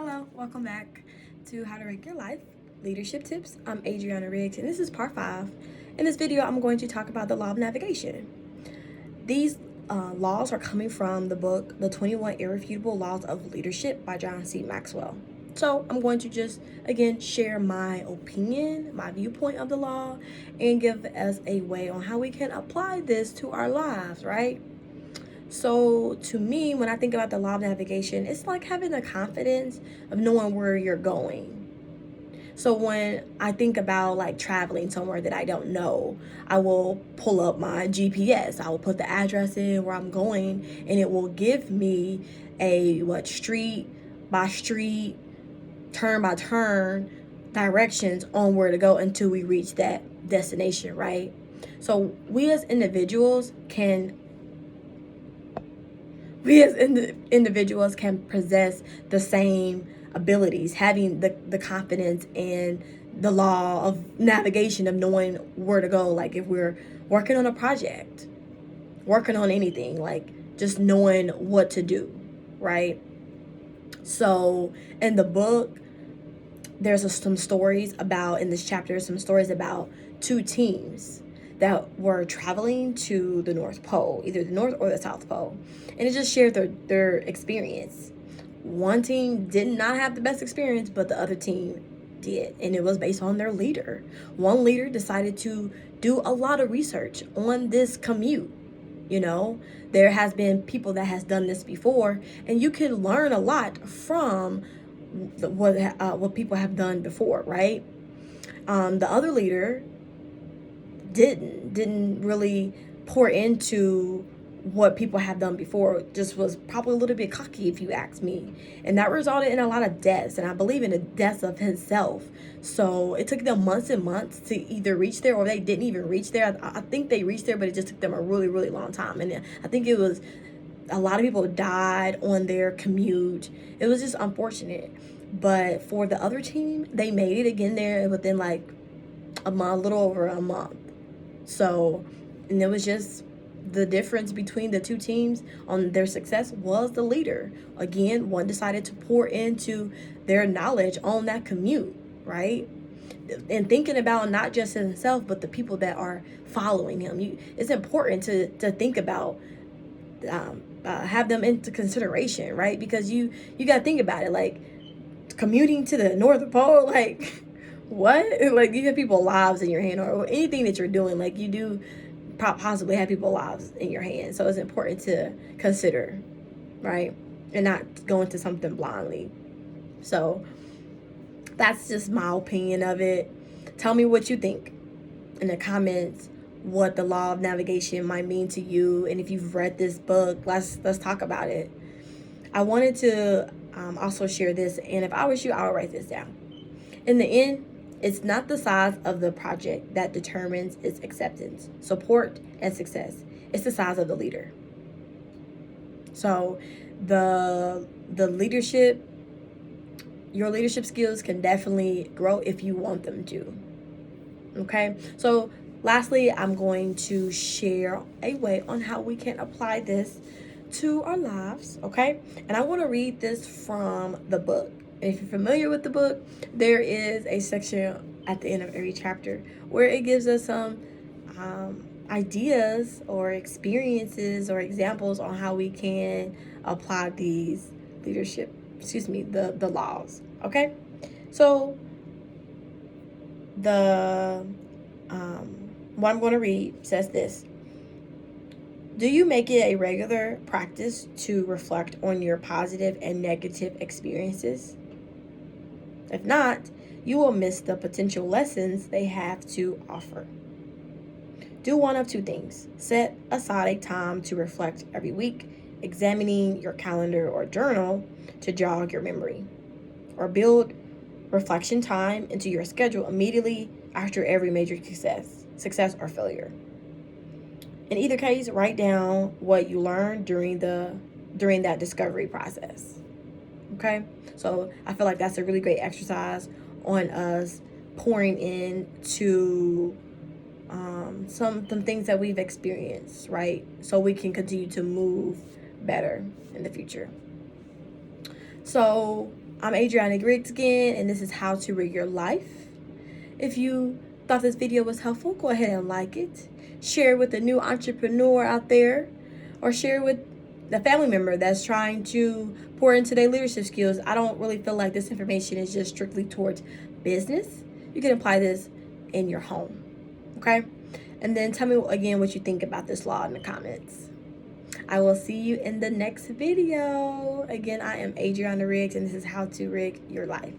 Hello, welcome back to How to Rank Your Life Leadership Tips. I'm Adriana Riggs, and this is part 5. In this video, I'm going to talk about the law of navigation. These laws are coming from the book, The 21 Irrefutable Laws of Leadership by John C. Maxwell. So I'm going to just, again, share my opinion, my viewpoint of the law, and give us a way on how we can apply this to our lives, right? So to me, when I think about the law of navigation, it's like having the confidence of knowing where you're going. So when I think about like traveling somewhere that I don't know, I will pull up my GPS. I will put the address in where I'm going, and it will give me a street by street, turn by turn directions on where to go until we reach that destination, right? So we as individuals can possess the same abilities, having the confidence and the law of navigation of knowing where to go. Like if we're working on a project, working on anything, like just knowing what to do, right? So in the book, there's some stories about, in this chapter, some stories about two teams that were traveling to the North Pole, either the North or the South Pole. And it just shared their experience. One team did not have the best experience, but the other team did. And it was based on their leader. One leader decided to do a lot of research on this commute. You know, there has been people that has done this before, and you can learn a lot from what people have done before, right? The other leader didn't really pour into what people have done before, just was probably a little bit cocky, if you ask me, and that resulted in a lot of deaths, and I believe in the deaths of himself. So it took them months and months to either reach there, or they didn't even reach there. I think they reached there, but it just took them a really, really long time. And I think it was a lot of people died on their commute. It was just unfortunate. But for the other team, they made it again there within like a little over a month. So, and it was just the difference between the two teams on their success was the leader. Again, one decided to pour into their knowledge on that commute, right? And thinking about not just himself, but the people that are following him. It's important to think about, have them into consideration, right? Because you got to think about it, like commuting to the North Pole, like what? Like you have people's lives in your hand, or anything that you're doing, like you do possibly have people's lives in your hand. So it's important to consider, right? And not go into something blindly. So that's just my opinion of it. Tell me what you think in the comments, what the law of navigation might mean to you, and if you've read this book, let's talk about it. I wanted to also share this, and if I was you, I would write this down. In the end, it's not the size of the project that determines its acceptance, support, and success. It's the size of the leader. So the leadership, your leadership skills can definitely grow if you want them to. Okay? So lastly, I'm going to share a way on how we can apply this to our lives, okay? And I want to read this from the book. And if you're familiar with the book, there is a section at the end of every chapter where it gives us some ideas or experiences or examples on how we can apply these the laws, okay? So the what I'm going to read says this: do you make it a regular practice to reflect on your positive and negative experiences? If not, you will miss the potential lessons they have to offer. Do one of two things. Set aside a time to reflect every week, examining your calendar or journal to jog your memory. Or build reflection time into your schedule immediately after every major success or failure. In either case, write down what you learned during that discovery process. Okay? So I feel like that's a really great exercise on us pouring into some things that we've experienced, right? So we can continue to move better in the future. So I'm Adriana Riggs again, and this is How to Rig Your Life. If you thought this video was helpful, go ahead and like it. Share it with a new entrepreneur out there, or share it with a family member that's trying to pour into their leadership skills. I don't really feel like this information is just strictly towards business. You can apply this in your home, okay? And then tell me again what you think about this law in the comments. I will see you in the next video. Again, I am Adriana Riggs, and this is How to Rig Your Life.